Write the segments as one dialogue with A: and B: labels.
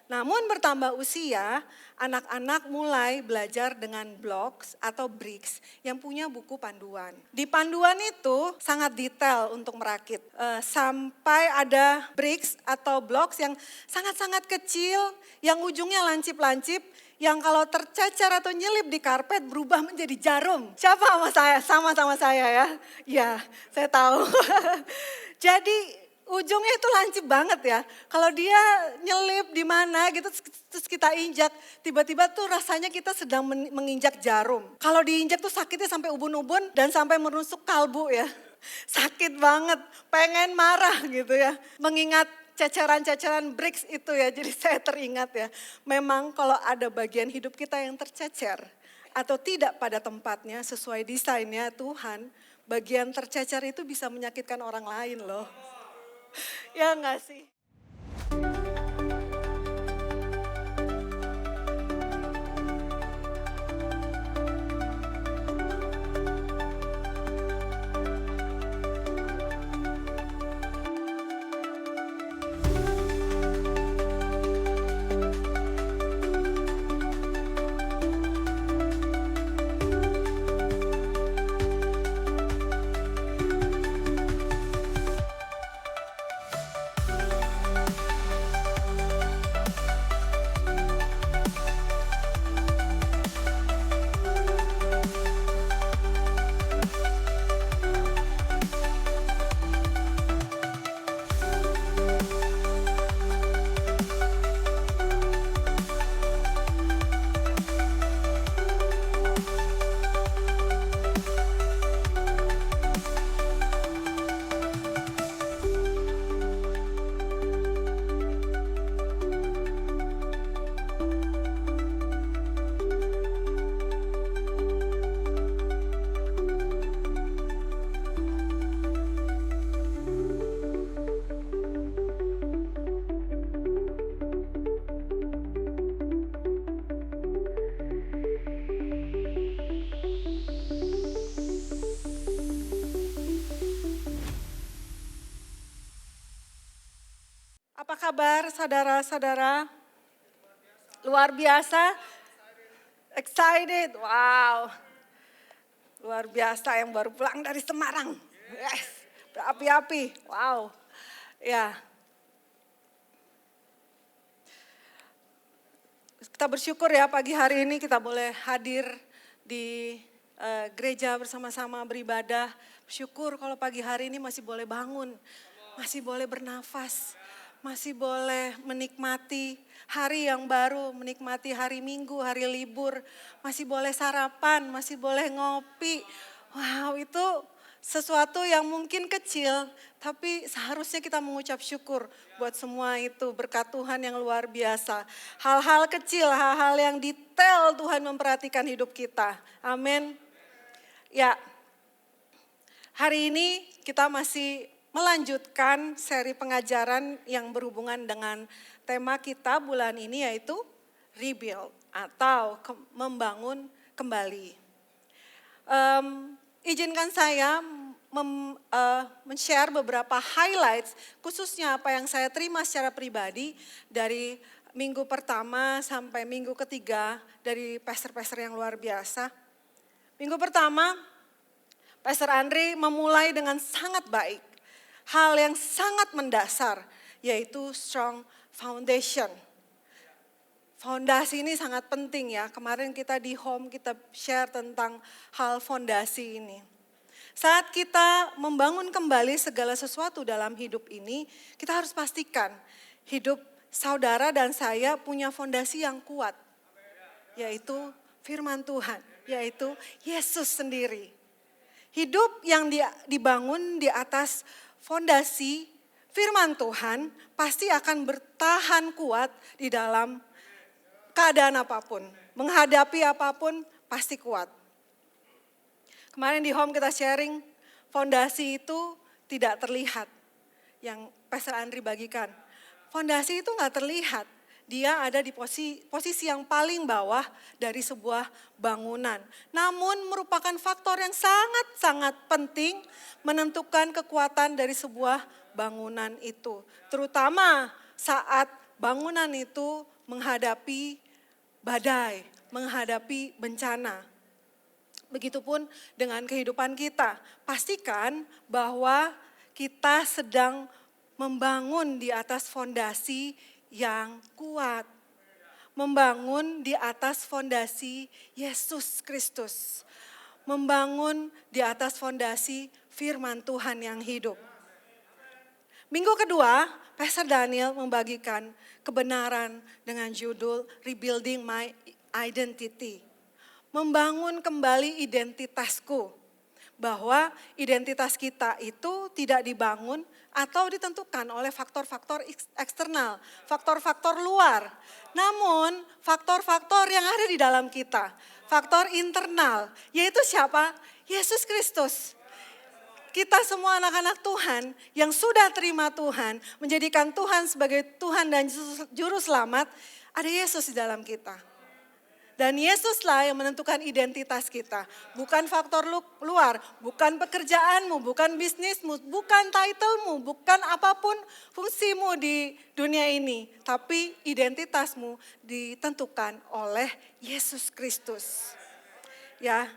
A: Namun bertambah usia, anak-anak mulai belajar dengan blocks atau bricks yang punya buku panduan. Di panduan itu sangat detail untuk merakit. Sampai ada bricks atau blocks yang sangat-sangat kecil, yang ujungnya lancip-lancip, yang kalau tercecer atau nyelip di karpet berubah menjadi jarum. Siapa sama saya? Sama-sama saya ya. Ya, saya tahu. Jadi ujungnya itu lancip banget ya. Kalau dia nyelip di mana gitu terus kita injak, tiba-tiba tuh rasanya kita sedang menginjak jarum. Kalau diinjak tuh sakitnya sampai ubun-ubun dan sampai menusuk kalbu ya. Sakit banget, pengen marah gitu ya. Mengingat ceceran-ceceran bricks itu ya, jadi saya teringat ya. Memang kalau ada bagian hidup kita yang tercecer atau tidak pada tempatnya sesuai desainnya Tuhan, bagian tercecer itu bisa menyakitkan orang lain loh. Ya enggak sih? Apa kabar saudara-saudara? Luar biasa, excited, wow. Luar biasa yang baru pulang dari Semarang. Yes, berapi-api, wow. Ya, kita bersyukur ya pagi hari ini kita boleh hadir di gereja bersama-sama beribadah. Bersyukur kalau pagi hari ini masih boleh bangun, masih boleh bernafas, masih boleh menikmati hari yang baru, menikmati hari Minggu, hari libur, masih boleh sarapan, masih boleh ngopi. Wow, itu sesuatu yang mungkin kecil, tapi seharusnya kita mengucap syukur buat semua itu, berkat Tuhan yang luar biasa. Hal-hal kecil, hal-hal yang detail Tuhan memperhatikan hidup kita. Amin. Ya, hari ini kita masih melanjutkan seri pengajaran yang berhubungan dengan tema kita bulan ini yaitu rebuild atau membangun kembali. Izinkan saya men-share beberapa highlights khususnya apa yang saya terima secara pribadi dari minggu pertama sampai minggu ketiga dari pastor-pastor yang luar biasa. Minggu pertama, Pastor Andri memulai dengan sangat baik. Hal yang sangat mendasar yaitu strong foundation. Fondasi ini sangat penting ya. Kemarin kita di home kita share tentang hal fondasi ini. Saat kita membangun kembali segala sesuatu dalam hidup ini, kita harus pastikan hidup saudara dan saya punya fondasi yang kuat. Yaitu firman Tuhan, yaitu Yesus sendiri. Hidup yang dibangun di atas fondasi firman Tuhan pasti akan bertahan kuat di dalam keadaan apapun. Menghadapi apapun pasti kuat. Kemarin di home kita sharing, fondasi itu tidak terlihat. Yang Pastor Andri bagikan. Fondasi itu gak terlihat. Dia ada di posisi yang paling bawah dari sebuah bangunan. Namun merupakan faktor yang sangat-sangat penting menentukan kekuatan dari sebuah bangunan itu. Terutama saat bangunan itu menghadapi badai, menghadapi bencana. Begitupun dengan kehidupan kita. Pastikan bahwa kita sedang membangun di atas fondasi yang kuat. Membangun di atas fondasi Yesus Kristus. Membangun di atas fondasi firman Tuhan yang hidup. Minggu kedua, Pastor Daniel membagikan kebenaran dengan judul Rebuilding My Identity. Membangun kembali identitasku. Bahwa identitas kita itu tidak dibangun atau ditentukan oleh faktor-faktor eksternal, faktor-faktor luar. Namun faktor-faktor yang ada di dalam kita, faktor internal, yaitu siapa? Yesus Kristus. Kita semua anak-anak Tuhan yang sudah terima Tuhan, menjadikan Tuhan sebagai Tuhan dan Juru Selamat, ada Yesus di dalam kita. Dan Yesuslah yang menentukan identitas kita. Bukan faktor luar, bukan pekerjaanmu, bukan bisnismu, bukan titelmu, bukan apapun fungsimu di dunia ini. Tapi identitasmu ditentukan oleh Yesus Kristus. Ya,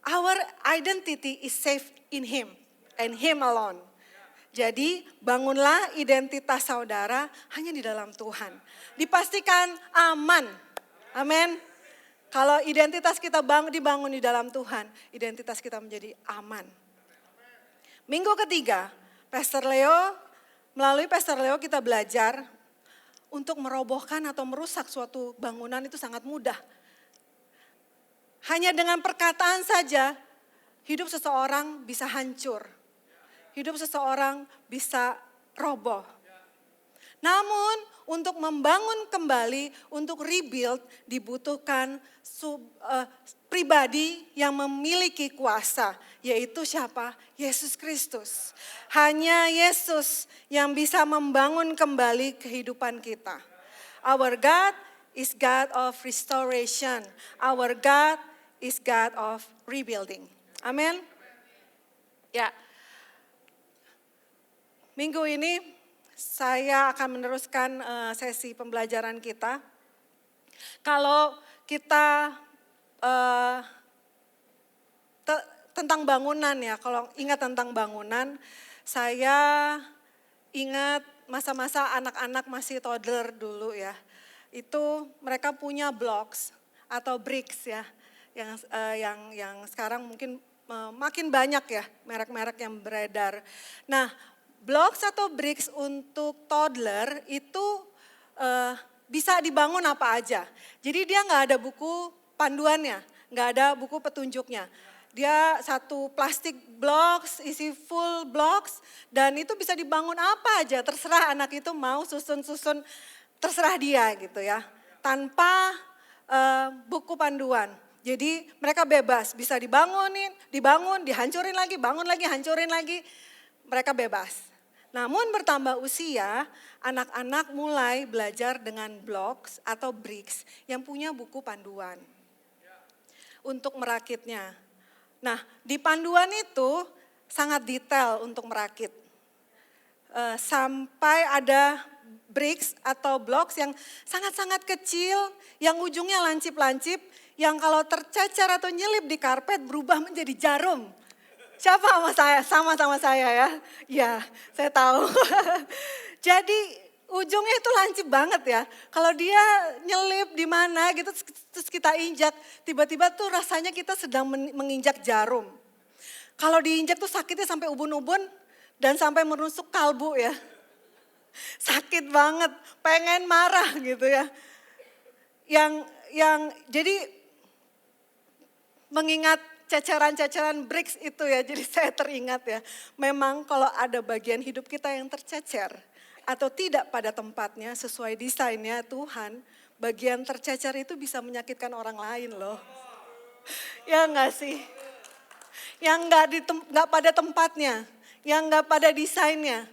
A: our identity is safe in Him and Him alone. Jadi bangunlah identitas saudara hanya di dalam Tuhan. Dipastikan aman. Amin. Kalau identitas kita dibangun di dalam Tuhan, identitas kita menjadi aman. Minggu ketiga, melalui Pastor Leo kita belajar untuk merobohkan atau merusak suatu bangunan itu sangat mudah. Hanya dengan perkataan saja, hidup seseorang bisa hancur. Hidup seseorang bisa roboh. Namun untuk membangun kembali, untuk rebuild dibutuhkan pribadi yang memiliki kuasa. Yaitu siapa? Yesus Kristus. Hanya Yesus yang bisa membangun kembali kehidupan kita. Our God is God of restoration. Our God is God of rebuilding. Amin. Ya. Minggu ini saya akan meneruskan sesi pembelajaran kita. Kalau kita tentang bangunan ya, kalau ingat tentang bangunan, saya ingat masa-masa anak-anak masih toddler dulu ya. Itu mereka punya blocks atau bricks ya, yang sekarang mungkin makin banyak ya merek-merek yang beredar. Nah, blocks atau bricks untuk toddler itu bisa dibangun apa aja. Jadi dia nggak ada buku panduannya, nggak ada buku petunjuknya. Dia satu plastik blocks, isi full blocks, dan itu bisa dibangun apa aja. Terserah anak itu mau susun-susun, terserah dia gitu ya. Tanpa buku panduan. Jadi mereka bebas, bisa dibangun, dihancurin lagi, bangun lagi, hancurin lagi. Mereka bebas. Namun bertambah usia, anak-anak mulai belajar dengan blocks atau bricks yang punya buku panduan untuk merakitnya. Nah, di panduan itu sangat detail untuk merakit. Sampai ada bricks atau blocks yang sangat-sangat kecil, yang ujungnya lancip-lancip, yang kalau tercecer atau nyelip di karpet berubah menjadi jarum. Siapa sama saya? Sama saya ya. Ya, saya tahu. Jadi ujungnya itu lancip banget ya. Kalau dia nyelip di mana gitu terus kita injak, tiba-tiba tuh rasanya kita sedang menginjak jarum. Kalau diinjak tuh sakitnya sampai ubun-ubun dan sampai menusuk kalbu ya. Sakit banget, pengen marah gitu ya. Jadi mengingat ceceran-ceceran bricks itu ya, jadi saya teringat ya. Memang kalau ada bagian hidup kita yang tercecer atau tidak pada tempatnya sesuai desainnya Tuhan, bagian tercecer itu bisa menyakitkan orang lain loh. Ya enggak sih? Yang enggak pada tempatnya, yang enggak pada desainnya,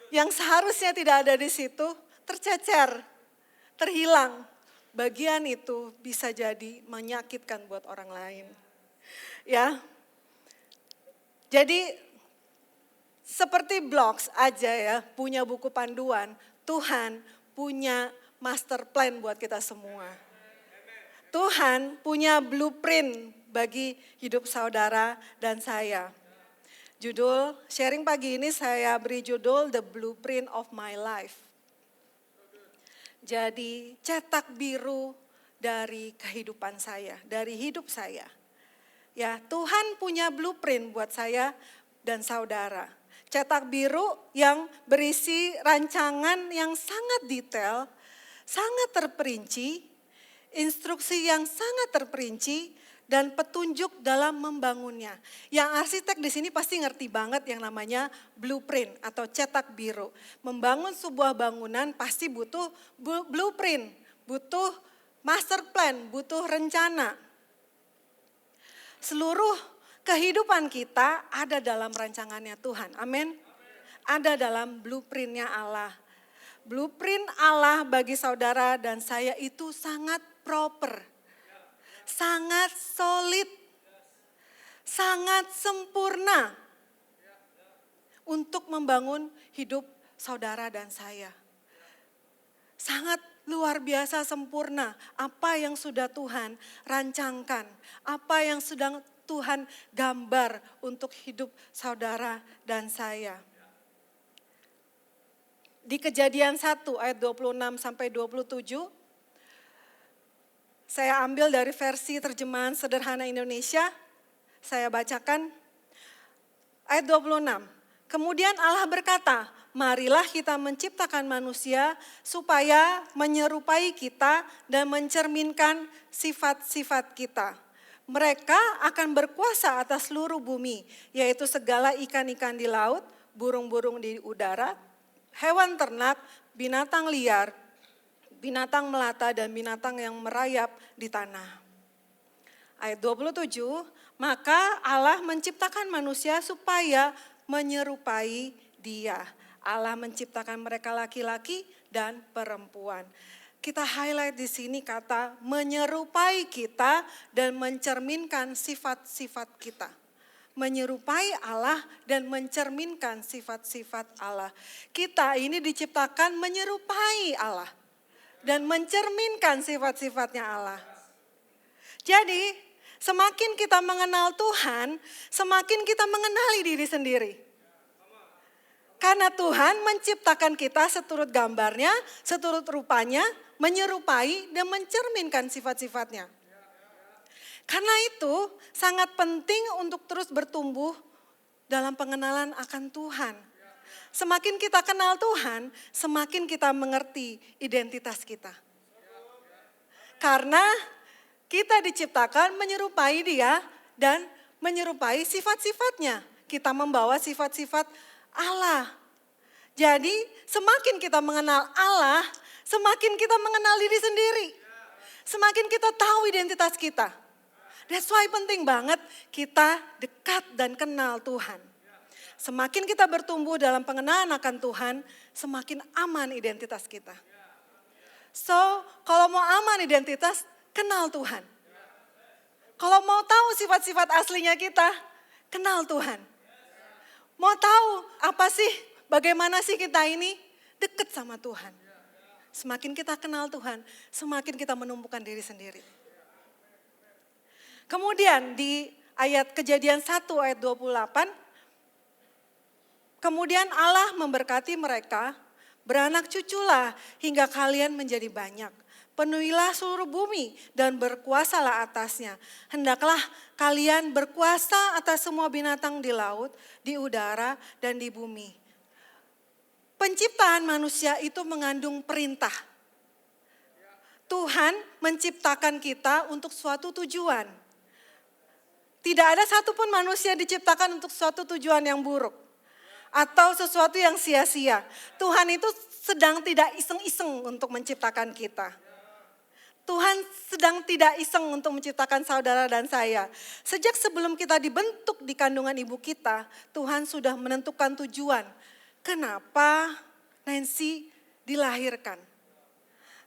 A: yang seharusnya tidak ada di situ, tercecer, terhilang. Bagian itu bisa jadi menyakitkan buat orang lain. Ya, jadi seperti blocks aja ya, punya buku panduan, Tuhan punya master plan buat kita semua. Tuhan punya blueprint bagi hidup saudara dan saya. Judul sharing pagi ini saya beri judul The Blueprint of My Life. Jadi cetak biru dari kehidupan saya, dari hidup saya. Ya, Tuhan punya blueprint buat saya dan saudara. Cetak biru yang berisi rancangan yang sangat detail, sangat terperinci, instruksi yang sangat terperinci, dan petunjuk dalam membangunnya. Yang arsitek di sini pasti ngerti banget yang namanya blueprint atau cetak biru. Membangun sebuah bangunan pasti butuh blueprint, butuh master plan, butuh rencana. Seluruh kehidupan kita ada dalam rancangannya Tuhan. Amin. Ada dalam blueprintnya Allah. Blueprint Allah bagi saudara dan saya itu sangat proper. Sangat solid. Sangat sempurna. Untuk membangun hidup saudara dan saya. Sangat luar biasa sempurna apa yang sudah Tuhan rancangkan, apa yang sedang Tuhan gambar untuk hidup saudara dan saya. Di Kejadian 1 ayat 26 sampai 27, saya ambil dari versi terjemahan sederhana Indonesia, saya bacakan ayat 26. Kemudian Allah berkata, marilah kita menciptakan manusia supaya menyerupai kita dan mencerminkan sifat-sifat kita. Mereka akan berkuasa atas seluruh bumi, yaitu segala ikan-ikan di laut, burung-burung di udara, hewan ternak, binatang liar, binatang melata dan binatang yang merayap di tanah. Ayat 27, maka Allah menciptakan manusia supaya menyerupai Dia. Allah menciptakan mereka laki-laki dan perempuan. Kita highlight di sini kata menyerupai kita dan mencerminkan sifat-sifat kita. Menyerupai Allah dan mencerminkan sifat-sifat Allah. Kita ini diciptakan menyerupai Allah dan mencerminkan sifat-sifatnya Allah. Jadi semakin kita mengenal Tuhan, semakin kita mengenali diri sendiri. Karena Tuhan menciptakan kita seturut gambarnya, seturut rupanya, menyerupai dan mencerminkan sifat-sifatnya. Karena itu sangat penting untuk terus bertumbuh dalam pengenalan akan Tuhan. Semakin kita kenal Tuhan, semakin kita mengerti identitas kita. Karena kita diciptakan menyerupai Dia dan menyerupai sifat-sifatnya. Kita membawa sifat-sifat Allah. Jadi semakin kita mengenal Allah, semakin kita mengenal diri sendiri. Semakin kita tahu identitas kita. That's why penting banget kita dekat dan kenal Tuhan. Semakin kita bertumbuh dalam pengenalan akan Tuhan, semakin aman identitas kita. So, kalau mau aman identitas, kenal Tuhan. Kalau mau tahu sifat-sifat aslinya kita, kenal Tuhan. Mau tahu apa sih, bagaimana sih kita ini dekat sama Tuhan. Semakin kita kenal Tuhan, semakin kita menumbuhkan diri sendiri. Kemudian di ayat Kejadian 1 ayat 28, kemudian Allah memberkati mereka, beranak cuculah hingga kalian menjadi banyak. Penuhilah seluruh bumi dan berkuasalah atasnya. Hendaklah kalian berkuasa atas semua binatang di laut, di udara, dan di bumi. Penciptaan manusia itu mengandung perintah. Tuhan menciptakan kita untuk suatu tujuan. Tidak ada satupun manusia diciptakan untuk suatu tujuan yang buruk. Atau sesuatu yang sia-sia. Tuhan itu sedang tidak iseng-iseng untuk menciptakan kita. Tuhan sedang tidak iseng untuk menciptakan saudara dan saya. Sejak sebelum kita dibentuk di kandungan ibu kita, Tuhan sudah menentukan tujuan. Kenapa Nancy dilahirkan?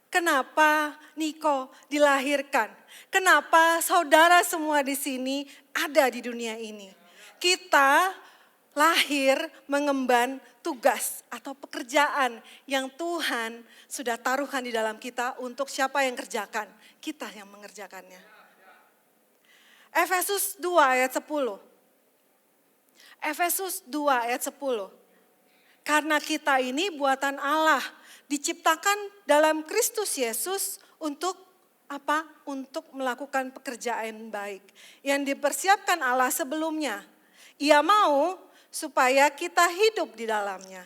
A: Kenapa Niko dilahirkan? Kenapa saudara semua di sini ada di dunia ini? Kita lahir mengemban tugas atau pekerjaan yang Tuhan sudah taruhkan di dalam kita untuk siapa yang kerjakan? Kita yang mengerjakannya. Efesus 2 ayat 10. Efesus 2 ayat 10. Karena kita ini buatan Allah, diciptakan dalam Kristus Yesus untuk apa? Untuk melakukan pekerjaan baik yang dipersiapkan Allah sebelumnya. Ia mau supaya kita hidup di dalamnya.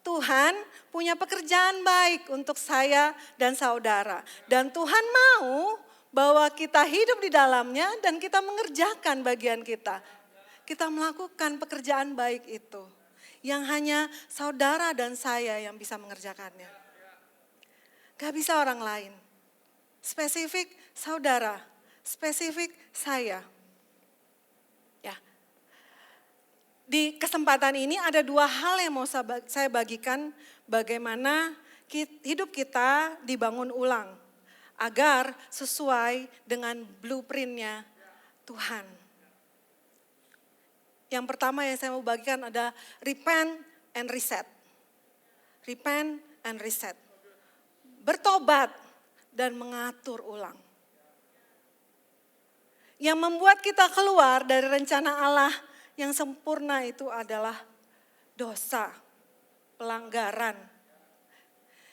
A: Tuhan punya pekerjaan baik untuk saya dan saudara. Dan Tuhan mau bahwa kita hidup di dalamnya dan kita mengerjakan bagian kita. Kita melakukan pekerjaan baik itu. Yang hanya saudara dan saya yang bisa mengerjakannya. Gak bisa orang lain. Spesifik saudara, spesifik saya. Ya. Di kesempatan ini ada dua hal yang mau saya bagikan bagaimana hidup kita dibangun ulang. Agar sesuai dengan blueprint-nya Tuhan. Yang pertama yang saya mau bagikan ada repent and reset. Repent and reset. Bertobat dan mengatur ulang. Yang membuat kita keluar dari rencana Allah yang sempurna itu adalah dosa, pelanggaran.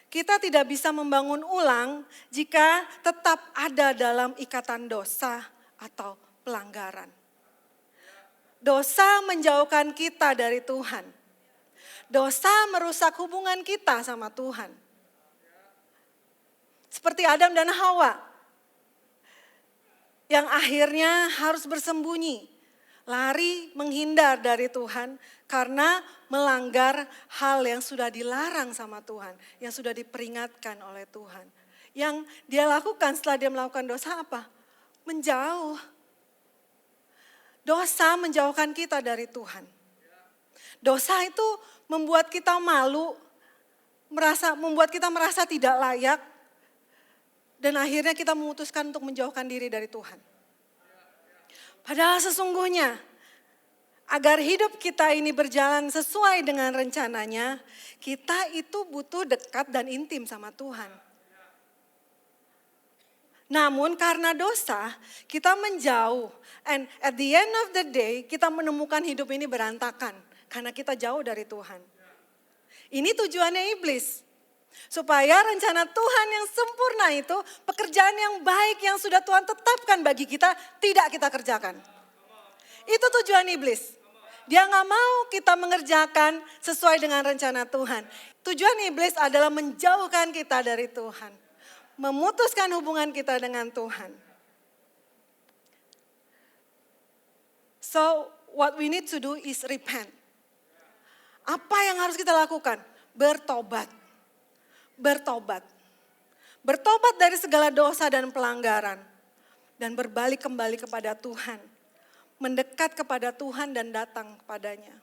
A: Kita tidak bisa membangun ulang jika tetap ada dalam ikatan dosa atau pelanggaran. Dosa menjauhkan kita dari Tuhan. Dosa merusak hubungan kita sama Tuhan. Seperti Adam dan Hawa. Yang akhirnya harus bersembunyi. Lari menghindar dari Tuhan karena melanggar hal yang sudah dilarang sama Tuhan. Yang sudah diperingatkan oleh Tuhan. Yang dia lakukan setelah dia melakukan dosa apa? Menjauh. Dosa menjauhkan kita dari Tuhan. Dosa itu membuat kita malu, membuat kita merasa tidak layak, dan akhirnya kita memutuskan untuk menjauhkan diri dari Tuhan. Padahal sesungguhnya, agar hidup kita ini berjalan sesuai dengan rencananya, kita itu butuh dekat dan intim sama Tuhan. Namun karena dosa, kita menjauh. And at the end of the day, kita menemukan hidup ini berantakan. Karena kita jauh dari Tuhan. Ini tujuannya iblis. Supaya rencana Tuhan yang sempurna itu, pekerjaan yang baik yang sudah Tuhan tetapkan bagi kita, tidak kita kerjakan. Itu tujuan iblis. Dia gak mau kita mengerjakan sesuai dengan rencana Tuhan. Tujuan iblis adalah menjauhkan kita dari Tuhan. Memutuskan hubungan kita dengan Tuhan. So, what we need to do is repent. Apa yang harus kita lakukan? Bertobat. Bertobat. Bertobat dari segala dosa dan pelanggaran. Dan berbalik kembali kepada Tuhan. Mendekat kepada Tuhan dan datang kepadanya.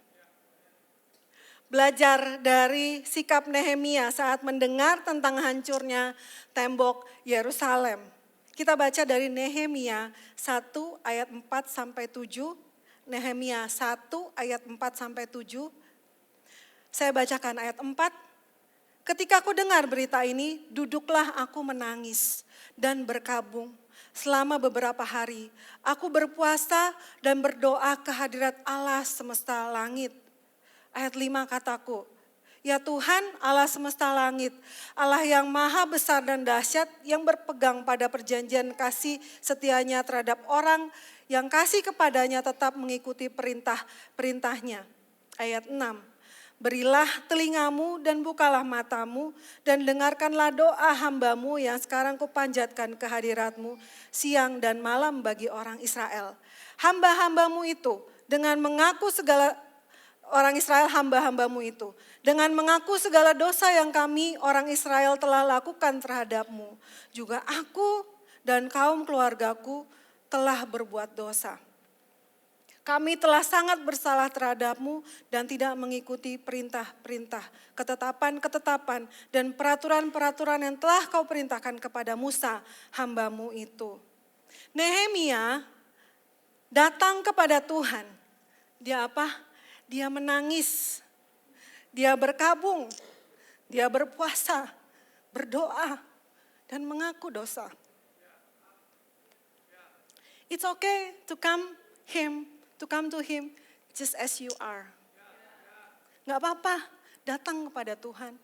A: Belajar dari sikap Nehemia saat mendengar tentang hancurnya tembok Yerusalem. Kita baca dari Nehemia 1 ayat 4 sampai 7. Nehemia 1 ayat 4 sampai 7. Saya bacakan ayat 4. Ketika aku dengar berita ini, duduklah aku menangis dan berkabung. Selama beberapa hari, aku berpuasa dan berdoa ke hadirat Allah semesta langit. Ayat 5 kataku, ya Tuhan Allah semesta langit, Allah yang maha besar dan dahsyat yang berpegang pada perjanjian kasih setianya terhadap orang yang kasih kepadanya tetap mengikuti perintah-perintahnya. Ayat 6, berilah telingamu dan bukalah matamu dan dengarkanlah doa hambamu yang sekarang kupanjatkan ke hadiratmu siang dan malam bagi orang Israel. Hamba-hambamu itu dengan mengaku segala orang Israel hamba-hambamu itu. Dengan mengaku segala dosa yang kami orang Israel telah lakukan terhadapmu. Juga aku dan kaum keluargaku telah berbuat dosa. Kami telah sangat bersalah terhadapmu dan tidak mengikuti perintah-perintah, ketetapan-ketetapan dan peraturan-peraturan yang telah kau perintahkan kepada Musa hambamu itu. Nehemia datang kepada Tuhan. Dia apa? dia menangis, dia berkabung, dia berpuasa, berdoa, dan mengaku dosa. It's okay to come to him just as you are. Gak apa-apa, datang kepada Tuhan,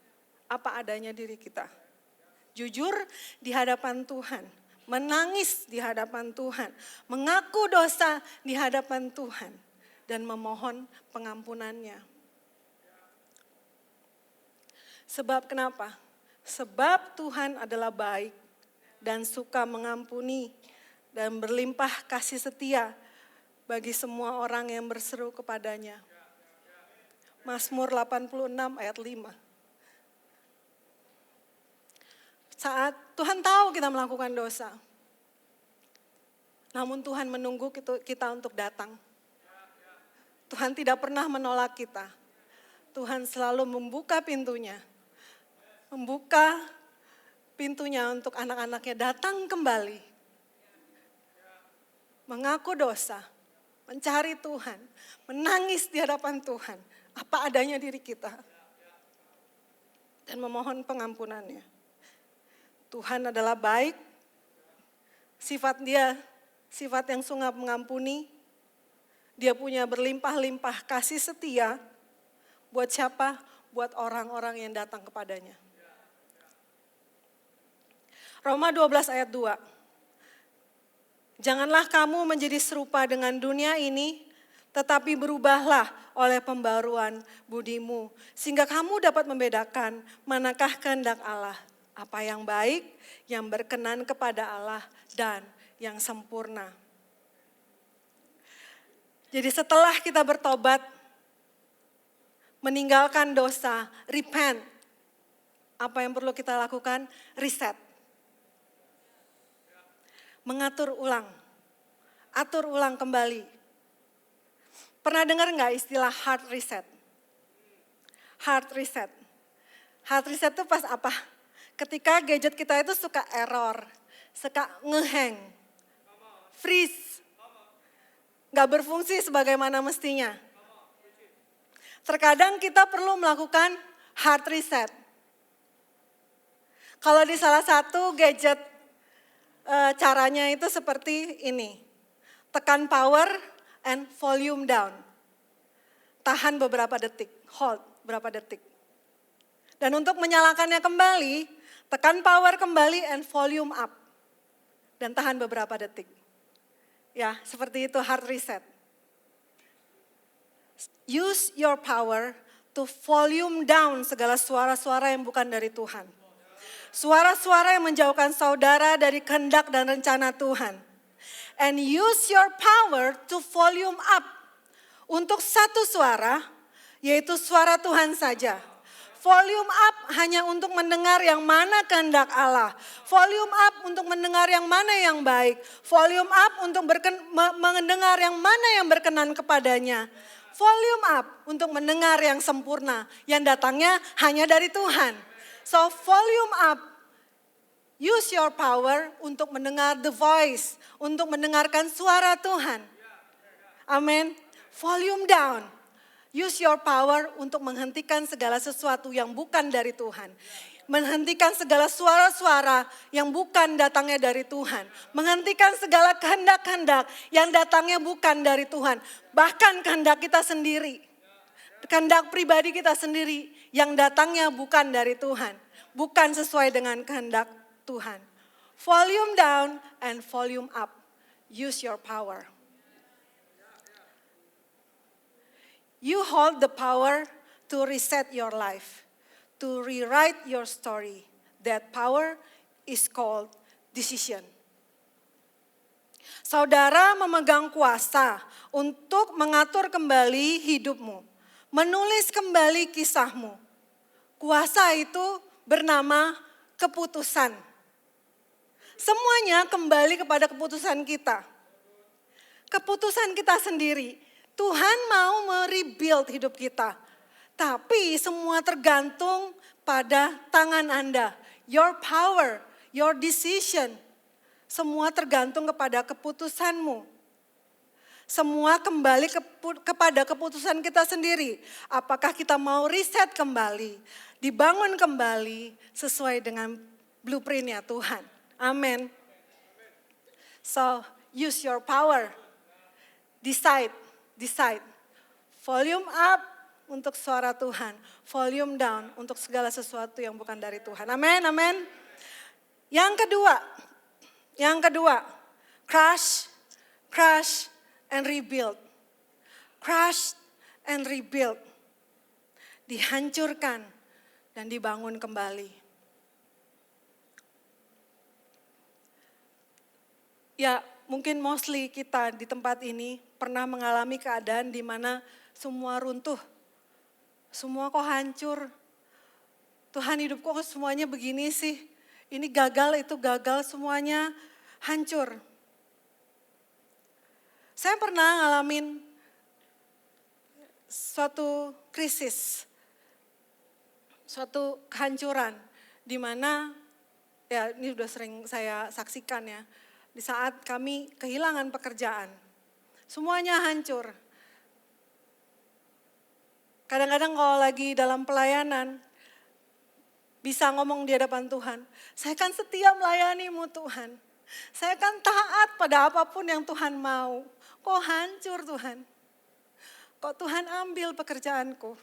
A: apa adanya diri kita. Jujur di hadapan Tuhan, menangis di hadapan Tuhan, mengaku dosa di hadapan Tuhan, dan memohon pengampunannya. Sebab kenapa? Sebab Tuhan adalah baik dan suka mengampuni dan berlimpah kasih setia bagi semua orang yang berseru kepadanya. Mazmur 86 ayat 5. Saat Tuhan tahu kita melakukan dosa, namun Tuhan menunggu kita untuk datang. Tuhan tidak pernah menolak kita. Tuhan selalu membuka pintunya. Membuka pintunya untuk anak-anaknya datang kembali. Mengaku dosa, mencari Tuhan, menangis di hadapan Tuhan. Apa adanya diri kita. Dan memohon pengampunannya. Tuhan adalah baik. Sifat dia, sifat yang sungguh mengampuni. Dia punya berlimpah-limpah kasih setia. Buat siapa? Buat orang-orang yang datang kepadanya. Roma 12 ayat 2. Janganlah kamu menjadi serupa dengan dunia ini, tetapi berubahlah oleh pembaruan budimu. Sehingga kamu dapat membedakan manakah kehendak Allah. Apa yang baik, yang berkenan kepada Allah, dan yang sempurna. Jadi setelah kita bertobat, meninggalkan dosa, repent. Apa yang perlu kita lakukan? Reset. Mengatur ulang. Atur ulang kembali. Pernah dengar nggak istilah hard reset? Hard reset. Hard reset itu pas apa? Ketika gadget kita itu suka error, suka ngehang, freeze, nggak berfungsi sebagaimana mestinya. Terkadang kita perlu melakukan hard reset. Kalau di salah satu gadget caranya itu seperti ini. Tekan power and volume down. Tahan beberapa detik, hold beberapa detik. Dan untuk menyalakannya kembali, tekan power kembali and volume up. Dan tahan beberapa detik. Ya, seperti itu hard reset. Use your power to volume down segala suara-suara yang bukan dari Tuhan. Suara-suara yang menjauhkan saudara dari kehendak dan rencana Tuhan. And use your power to volume up. Untuk satu suara, yaitu suara Tuhan saja. Volume up hanya untuk mendengar yang mana kehendak Allah. Volume up untuk mendengar yang mana yang baik. Volume up untuk mendengar yang mana yang berkenan kepadanya. Volume up untuk mendengar yang sempurna. Yang datangnya hanya dari Tuhan. So volume up, use your power untuk mendengar the voice, untuk mendengarkan suara Tuhan. Amin. Volume down, use your power untuk menghentikan segala sesuatu yang bukan dari Tuhan. Menghentikan segala suara-suara yang bukan datangnya dari Tuhan. Menghentikan segala kehendak-kehendak yang datangnya bukan dari Tuhan. Bahkan kehendak kita sendiri. Kehendak pribadi kita sendiri yang datangnya bukan dari Tuhan. Bukan sesuai dengan kehendak Tuhan. Volume down and volume up. Use your power. You hold the power to reset your life. To rewrite your story. That power is called decision. Saudara memegang kuasa untuk mengatur kembali hidupmu. Menulis kembali kisahmu. Kuasa itu bernama keputusan. Semuanya kembali kepada keputusan kita. Keputusan kita sendiri. Tuhan mau merebuild hidup kita. Tapi semua tergantung pada tangan Anda. Your power, your decision. Semua tergantung kepada keputusanmu. Semua kembali kepada keputusan kita sendiri. Apakah kita mau reset kembali, dibangun kembali sesuai dengan blueprint-nya Tuhan. Amin. So, use your power. Decide. Volume up untuk suara Tuhan. Volume down untuk segala sesuatu yang bukan dari Tuhan. Amin, amin. Yang kedua, crush and rebuild. Crush and rebuild. Dihancurkan dan dibangun kembali. Ya, mungkin mostly kita di tempat ini pernah mengalami keadaan di mana semua runtuh. Semua kok hancur. Tuhan, hidupku kok semuanya begini sih. Ini gagal, itu gagal, semuanya hancur. Saya pernah ngalamin suatu krisis, suatu kehancuran di mana ya ini sudah sering saya saksikan ya. Di saat kami kehilangan pekerjaan, semuanya hancur. Kadang-kadang kalau lagi dalam pelayanan, bisa ngomong di hadapan Tuhan, saya kan setia melayani-Mu Tuhan. Saya kan taat pada apapun yang Tuhan mau. Kok hancur Tuhan? Kok Tuhan ambil pekerjaanku?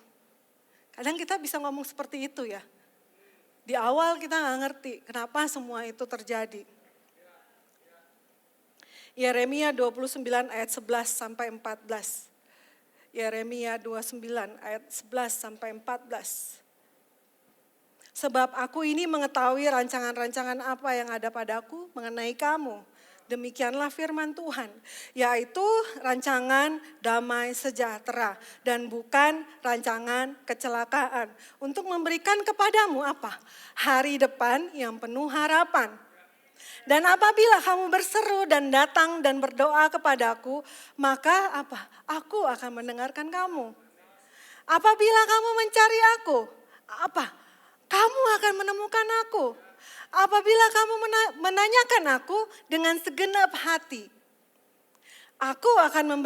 A: Kadang kita bisa ngomong seperti itu ya. Di awal kita gak ngerti kenapa semua itu terjadi. Yeremia 29 ayat 11 sampai 14. Yeremia 29 ayat 11 sampai 14. Sebab aku ini mengetahui rancangan-rancangan apa yang ada padaku mengenai kamu. Demikianlah firman Tuhan, yaitu rancangan damai sejahtera dan bukan rancangan kecelakaan. Untuk memberikan kepadamu apa? Hari depan yang penuh harapan. Dan apabila kamu berseru dan datang dan berdoa kepadaku, maka apa? Aku akan mendengarkan kamu. Apabila kamu mencari aku, apa? Kamu akan menemukan aku. Apabila kamu menanyakan aku dengan segenap hati, aku akan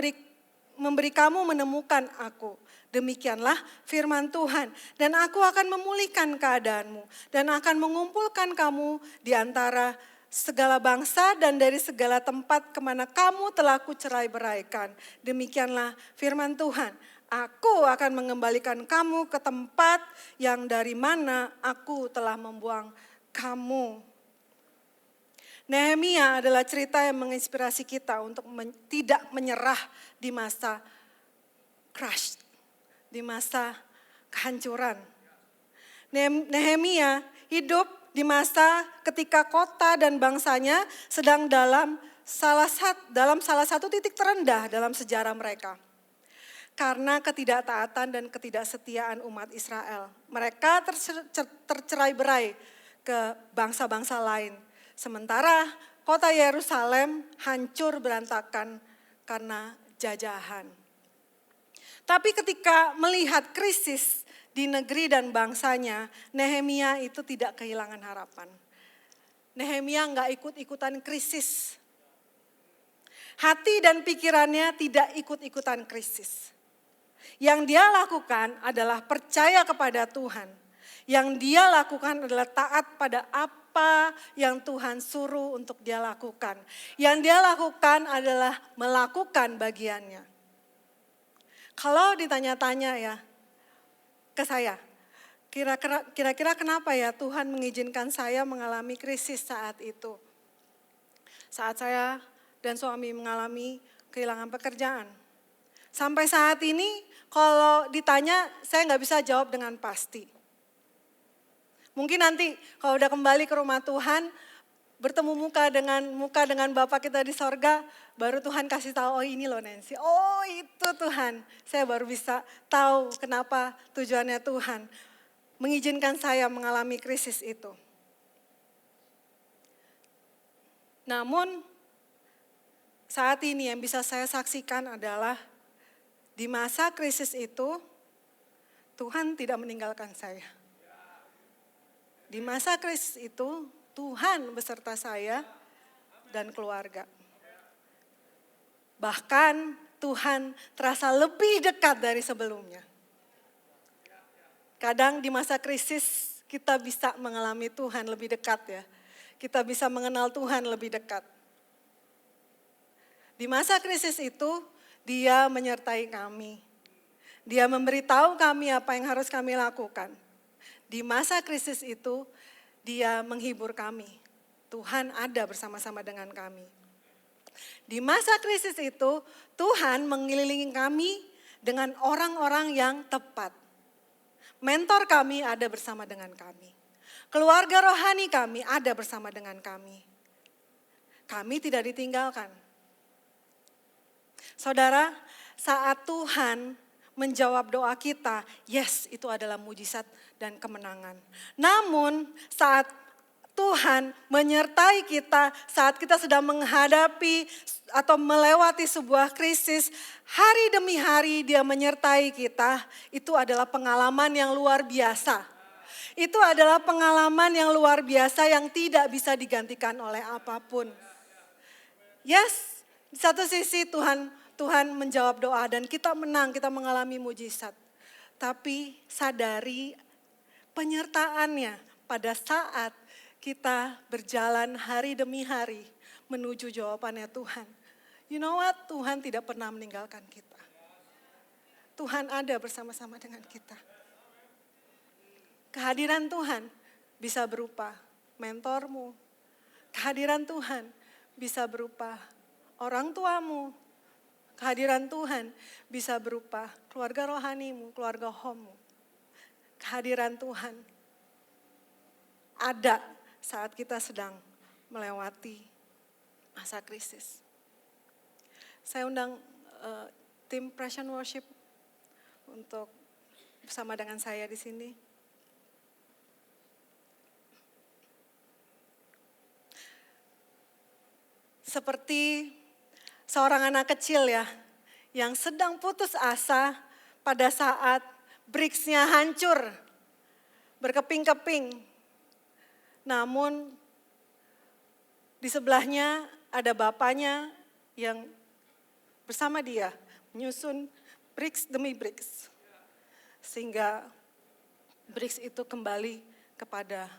A: memberi kamu menemukan aku. Demikianlah firman Tuhan. Dan aku akan memulihkan keadaanmu dan akan mengumpulkan kamu di antara segala bangsa dan dari segala tempat kemana kamu telah kucerai-beraikan. Demikianlah firman Tuhan. Aku akan mengembalikan kamu ke tempat yang dari mana aku telah membuang kamu. Nehemia adalah cerita yang menginspirasi kita untuk tidak menyerah di masa crash, di masa kehancuran. Nehemia hidup di masa ketika kota dan bangsanya sedang dalam salah satu titik terendah dalam sejarah mereka. Karena ketidaktaatan dan ketidaksetiaan umat Israel. Mereka tercerai-berai ke bangsa-bangsa lain. Sementara kota Yerusalem hancur berantakan karena jajahan. Tapi ketika melihat krisis di negeri dan bangsanya, Nehemia itu tidak kehilangan harapan. Nehemia enggak ikut-ikutan krisis. Hati dan pikirannya tidak ikut-ikutan krisis. Yang dia lakukan adalah percaya kepada Tuhan. Yang dia lakukan adalah taat pada apa yang Tuhan suruh untuk dia lakukan. Yang dia lakukan adalah melakukan bagiannya. Kalau ditanya-tanya ya, ke saya, kira-kira kenapa ya Tuhan mengizinkan saya mengalami krisis saat itu? Saat saya dan suami mengalami kehilangan pekerjaan. Sampai saat ini kalau ditanya saya nggak bisa jawab dengan pasti. Mungkin nanti kalau udah kembali ke rumah Tuhan, bertemu muka dengan Bapa kita di sorga, baru Tuhan kasih tahu, oh ini loh Nancy, oh itu Tuhan. Saya baru bisa tahu kenapa tujuannya Tuhan mengizinkan saya mengalami krisis itu. Namun saat ini yang bisa saya saksikan adalah di masa krisis itu Tuhan tidak meninggalkan saya. Di masa krisis itu Tuhan beserta saya dan keluarga. Bahkan Tuhan terasa lebih dekat dari sebelumnya. Kadang di masa krisis kita bisa mengalami Tuhan lebih dekat ya. Kita bisa mengenal Tuhan lebih dekat. Di masa krisis itu Dia menyertai kami. Dia memberitahu kami apa yang harus kami lakukan. Di masa krisis itu Dia menghibur kami. Tuhan ada bersama-sama dengan kami. Di masa krisis itu Tuhan mengelilingi kami dengan orang-orang yang tepat. Mentor kami ada bersama dengan kami. Keluarga rohani kami ada bersama dengan kami. Kami tidak ditinggalkan. Saudara, saat Tuhan menjawab doa kita, yes, itu adalah mujizat dan kemenangan. Namun saat Tuhan menyertai kita saat kita sedang menghadapi atau melewati sebuah krisis, hari demi hari Dia menyertai kita, itu adalah pengalaman yang luar biasa. Itu adalah pengalaman yang luar biasa yang tidak bisa digantikan oleh apapun. Yes, di satu sisi Tuhan menjawab doa dan kita menang, kita mengalami mujizat. Tapi sadari penyertaannya pada saat kita berjalan hari demi hari menuju jawabannya Tuhan. You know what? Tuhan tidak pernah meninggalkan kita. Tuhan ada bersama-sama dengan kita. Kehadiran Tuhan bisa berupa mentormu. Kehadiran Tuhan bisa berupa orang tuamu. Kehadiran Tuhan bisa berupa keluarga rohanimu, keluarga homemu. Kehadiran Tuhan ada saat kita sedang melewati masa krisis. Saya undang tim Praise and Worship untuk bersama dengan saya di sini. Seperti seorang anak kecil ya, yang sedang putus asa pada saat briksnya hancur, berkeping-keping. Namun di sebelahnya ada bapaknya yang bersama dia menyusun briks demi briks. Sehingga briks itu kembali kepada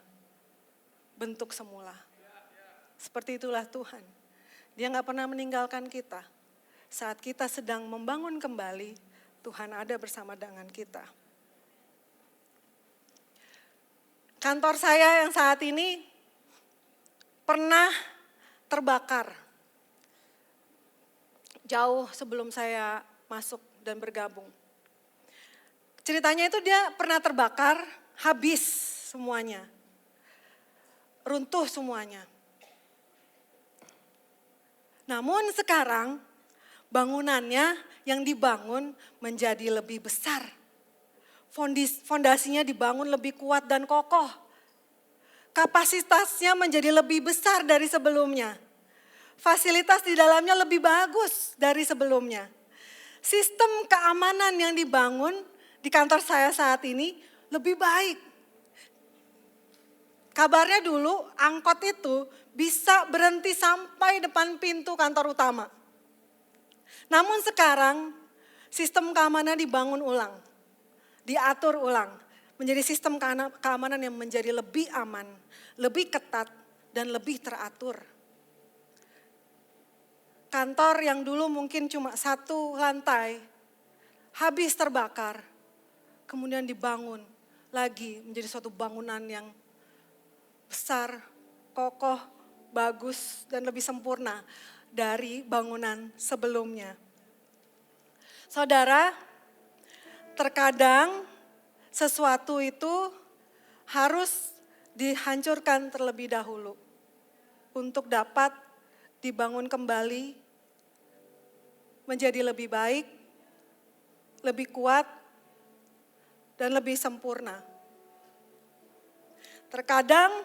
A: bentuk semula. Seperti itulah Tuhan. Dia gak pernah meninggalkan kita. Saat kita sedang membangun kembali, Tuhan ada bersama dengan kita. Kantor saya yang saat ini pernah terbakar. Jauh sebelum saya masuk dan bergabung. Ceritanya itu dia pernah terbakar, habis semuanya. Runtuh semuanya. Namun sekarang bangunannya yang dibangun menjadi lebih besar. Fondasinya dibangun lebih kuat dan kokoh. Kapasitasnya menjadi lebih besar dari sebelumnya. Fasilitas di dalamnya lebih bagus dari sebelumnya. Sistem keamanan yang dibangun di kantor saya saat ini lebih baik. Kabarnya dulu angkot itu bisa berhenti sampai depan pintu kantor utama. Namun sekarang sistem keamanan dibangun ulang. Diatur ulang, menjadi sistem keamanan yang menjadi lebih aman, lebih ketat, dan lebih teratur. Kantor yang dulu mungkin cuma satu lantai, habis terbakar, kemudian dibangun lagi menjadi suatu bangunan yang besar, kokoh, bagus, dan lebih sempurna dari bangunan sebelumnya. Saudara, terkadang sesuatu itu harus dihancurkan terlebih dahulu untuk dapat dibangun kembali menjadi lebih baik, lebih kuat, dan lebih sempurna. Terkadang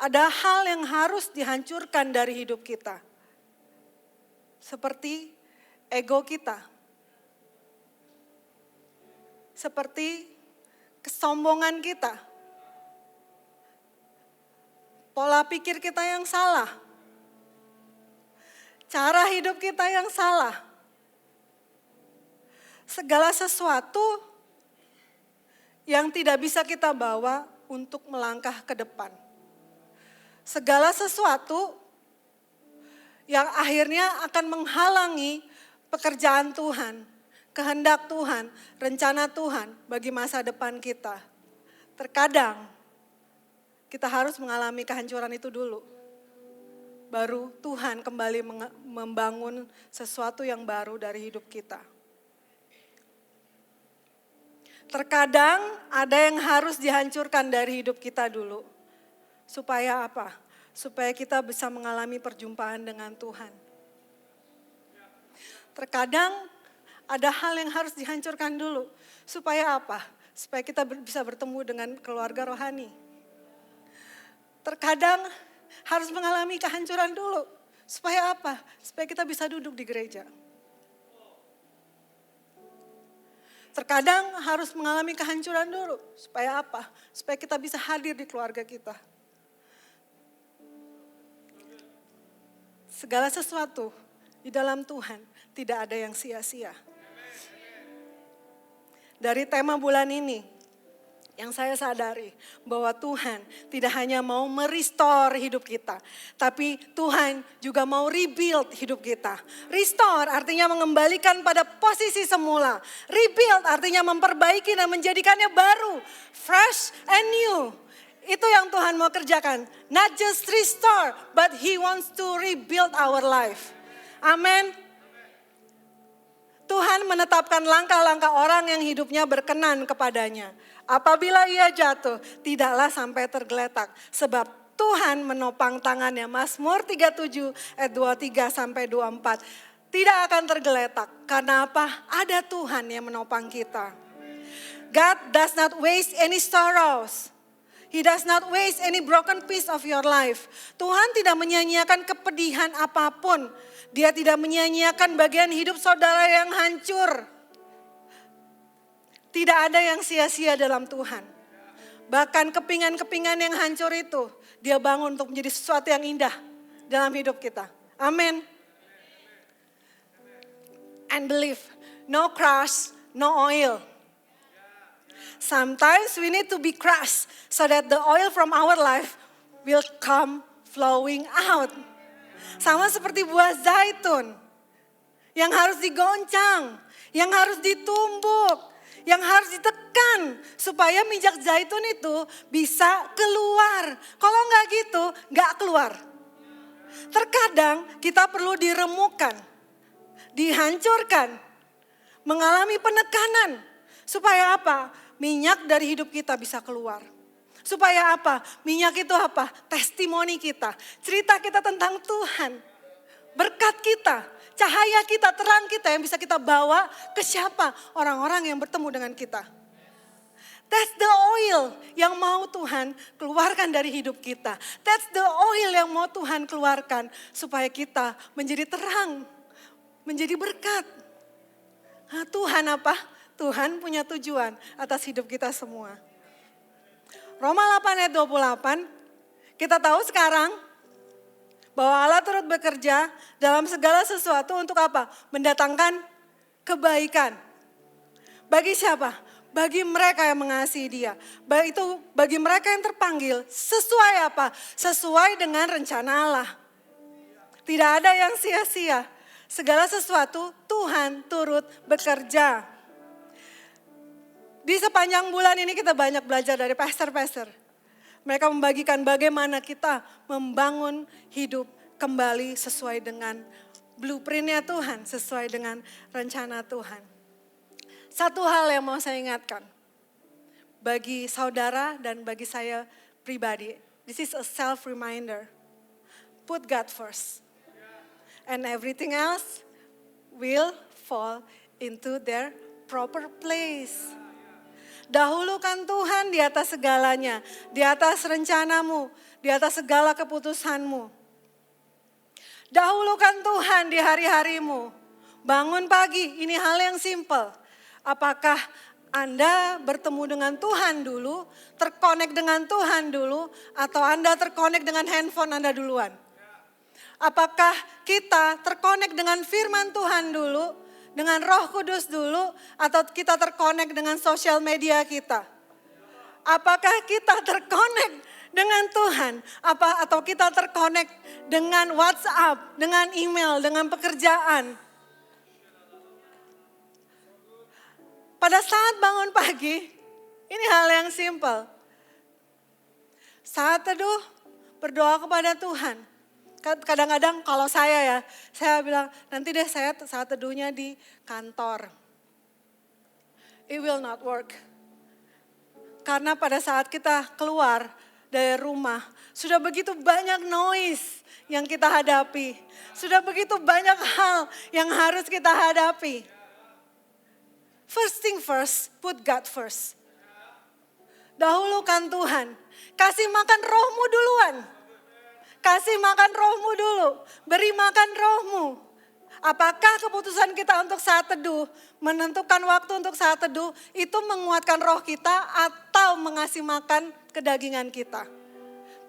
A: ada hal yang harus dihancurkan dari hidup kita, seperti ego kita. Seperti kesombongan kita, pola pikir kita yang salah, cara hidup kita yang salah. segala sesuatu yang tidak bisa kita bawa untuk melangkah ke depan. Segala sesuatu yang akhirnya akan menghalangi pekerjaan Tuhan, kehendak Tuhan, rencana Tuhan bagi masa depan kita. Terkadang kita harus mengalami kehancuran itu dulu. Baru Tuhan kembali membangun sesuatu yang baru dari hidup kita. Terkadang ada yang harus dihancurkan dari hidup kita dulu. Supaya apa? Supaya kita bisa mengalami perjumpaan dengan Tuhan. Terkadang ada hal yang harus dihancurkan dulu. Supaya apa? Supaya kita bisa bertemu dengan keluarga rohani. Terkadang harus mengalami kehancuran dulu. Supaya apa? Supaya kita bisa duduk di gereja. Terkadang harus mengalami kehancuran dulu. Supaya apa? Supaya kita bisa hadir di keluarga kita. Segala sesuatu di dalam Tuhan tidak ada yang sia-sia. Dari tema bulan ini, yang saya sadari bahwa Tuhan tidak hanya mau merestore hidup kita, tapi Tuhan juga mau rebuild hidup kita. Restore artinya mengembalikan pada posisi semula. Rebuild artinya memperbaiki dan menjadikannya baru, fresh and new. Itu yang Tuhan mau kerjakan. Not just restore, but He wants to rebuild our life. Amin. Tuhan menetapkan langkah-langkah orang yang hidupnya berkenan kepadanya. Apabila ia jatuh, tidaklah sampai tergeletak. Sebab Tuhan menopang tangannya. Mazmur 37 ayat 23 sampai 24. Tidak akan tergeletak. Karena apa? Ada Tuhan yang menopang kita. God does not waste any sorrows. He does not waste any broken piece of your life. Tuhan tidak menyia-nyiakan kepedihan apapun. Dia tidak menyia-nyiakan bagian hidup saudara yang hancur. Tidak ada yang sia-sia dalam Tuhan. Bahkan kepingan-kepingan yang hancur itu, Dia bangun untuk menjadi sesuatu yang indah dalam hidup kita. Amin. And believe, no crush, no oil. Sometimes we need to be crushed so that the oil from our life will come flowing out. Sama seperti buah zaitun yang harus digoncang, yang harus ditumbuk, yang harus ditekan supaya minyak zaitun itu bisa keluar. Kalau enggak gitu, enggak keluar. Terkadang kita perlu diremukkan, dihancurkan, mengalami penekanan. Supaya apa? Minyak dari hidup kita bisa keluar. Supaya apa? Minyak itu apa? Testimoni kita. Cerita kita tentang Tuhan. Berkat kita, cahaya kita, terang kita yang bisa kita bawa ke siapa? Orang-orang yang bertemu dengan kita. That's the oil yang mau Tuhan keluarkan dari hidup kita. That's the oil yang mau Tuhan keluarkan supaya kita menjadi terang, menjadi berkat. Nah, Tuhan apa? Tuhan punya tujuan atas hidup kita semua. Roma 8 ayat 28, kita tahu sekarang bahwa Allah turut bekerja dalam segala sesuatu untuk apa? Mendatangkan kebaikan. Bagi siapa? Bagi mereka yang mengasihi Dia. Itu bagi mereka yang terpanggil sesuai apa? Sesuai dengan rencana Allah. Tidak ada yang sia-sia. Segala sesuatu Tuhan turut bekerja. Di sepanjang bulan ini kita banyak belajar dari pastor-pastor. Mereka membagikan bagaimana kita membangun hidup kembali sesuai dengan blueprint-nya Tuhan, sesuai dengan rencana Tuhan. Satu hal yang mau saya ingatkan, bagi saudara dan bagi saya pribadi, this is a self-reminder. Put God first. And everything else will fall into their proper place. Dahulukan Tuhan di atas segalanya, di atas rencanamu, di atas segala keputusanmu. Dahulukan Tuhan di hari-harimu. Bangun pagi, ini hal yang simple. Apakah Anda bertemu dengan Tuhan dulu, terkonek dengan Tuhan dulu, atau Anda terkonek dengan handphone Anda duluan? Apakah kita terkonek dengan firman Tuhan dulu, dengan Roh Kudus dulu atau kita terkonek dengan sosial media kita? Apakah kita terkonek dengan Tuhan? Atau kita terkonek dengan WhatsApp, dengan email, dengan pekerjaan? Pada saat bangun pagi, ini hal yang simpel. Saat teduh, berdoa kepada Tuhan. Kadang-kadang kalau saya bilang nanti deh saya saat teduhnya di kantor. It will not work. Karena pada saat kita keluar dari rumah, sudah begitu banyak noise yang kita hadapi. Sudah begitu banyak hal yang harus kita hadapi. First thing first, put God first. Dahulukan Tuhan. Kasih makan rohmu duluan. Kasih makan rohmu dulu. Beri makan rohmu. Apakah keputusan kita untuk saat teduh, menentukan waktu untuk saat teduh, itu menguatkan roh kita atau mengasih makan kedagingan kita?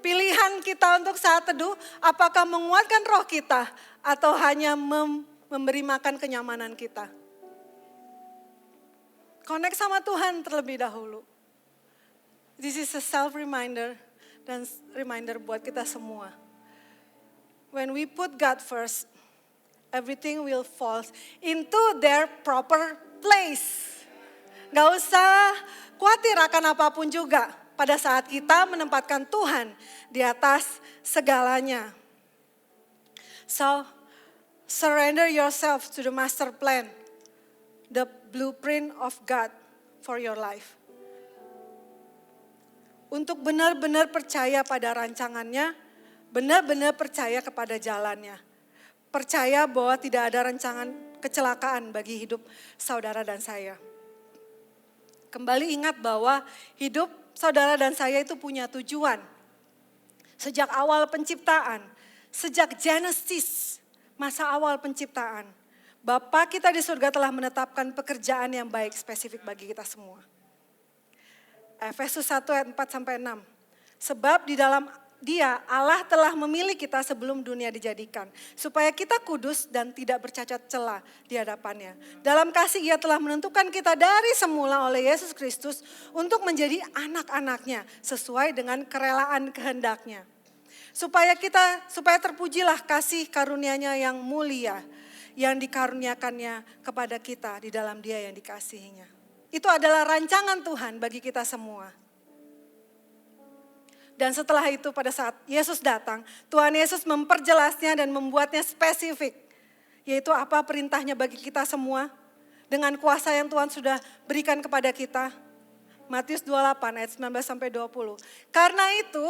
A: Pilihan kita untuk saat teduh, apakah menguatkan roh kita atau hanya memberi makan kenyamanan kita? Connect sama Tuhan terlebih dahulu. This is a self-reminder dan reminder buat kita semua. When we put God first, everything will fall into their proper place. Gak usah khawatir akan apapun juga pada saat kita menempatkan Tuhan di atas segalanya. So, surrender yourself to the master plan, the blueprint of God for your life. Untuk benar-benar percaya pada rancangannya, benar-benar percaya kepada jalannya. Percaya bahwa tidak ada rancangan kecelakaan bagi hidup saudara dan saya. Kembali ingat bahwa hidup saudara dan saya itu punya tujuan. Sejak awal penciptaan, sejak Genesis, masa awal penciptaan. Bapa kita di surga telah menetapkan pekerjaan yang baik spesifik bagi kita semua. Efesus 1 ayat 4-6. Sebab di dalam Dia, Allah telah memilih kita sebelum dunia dijadikan. Supaya kita kudus dan tidak bercacat celah di hadapannya. Dalam kasih Ia telah menentukan kita dari semula oleh Yesus Kristus untuk menjadi anak-anaknya sesuai dengan kerelaan kehendaknya. Supaya terpujilah kasih karunia-Nya yang mulia yang dikaruniakannya kepada kita di dalam Dia yang dikasihinya. Itu adalah rancangan Tuhan bagi kita semua. Dan setelah itu pada saat Yesus datang, Tuhan Yesus memperjelasnya dan membuatnya spesifik. Yaitu apa perintahnya bagi kita semua dengan kuasa yang Tuhan sudah berikan kepada kita. Matius 28 ayat 19-20. Karena itu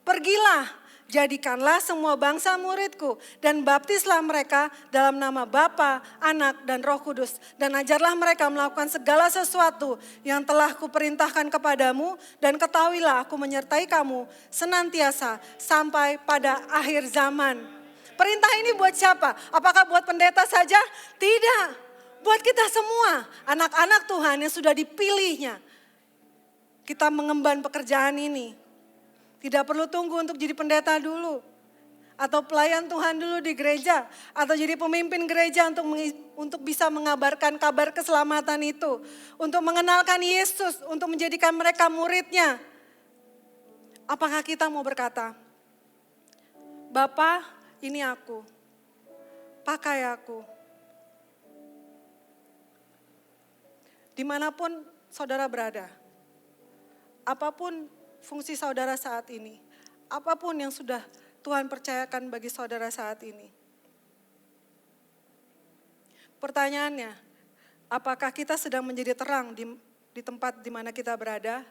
A: pergilah. Jadikanlah semua bangsa muridku dan baptislah mereka dalam nama Bapa, Anak dan Roh Kudus. Dan ajarlah mereka melakukan segala sesuatu yang telah kuperintahkan kepadamu. Dan ketahuilah aku menyertai kamu senantiasa sampai pada akhir zaman. Perintah ini buat siapa? Apakah buat pendeta saja? Tidak. Buat kita semua, anak-anak Tuhan yang sudah dipilihnya. Kita mengemban pekerjaan ini. Tidak perlu tunggu untuk jadi pendeta dulu. Atau pelayan Tuhan dulu di gereja. Atau jadi pemimpin gereja untuk bisa mengabarkan kabar keselamatan itu. Untuk mengenalkan Yesus, untuk menjadikan mereka muridnya. Apakah kita mau berkata, Bapa, ini aku. Pakai aku. Dimanapun saudara berada. Apapun fungsi saudara saat ini. Apapun yang sudah Tuhan percayakan bagi saudara saat ini. Pertanyaannya, apakah kita sedang menjadi terang di tempat di mana kita berada?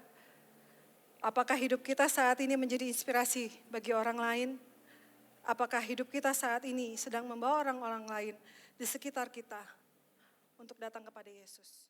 A: Apakah hidup kita saat ini menjadi inspirasi bagi orang lain? Apakah hidup kita saat ini sedang membawa orang-orang lain di sekitar kita untuk datang kepada Yesus?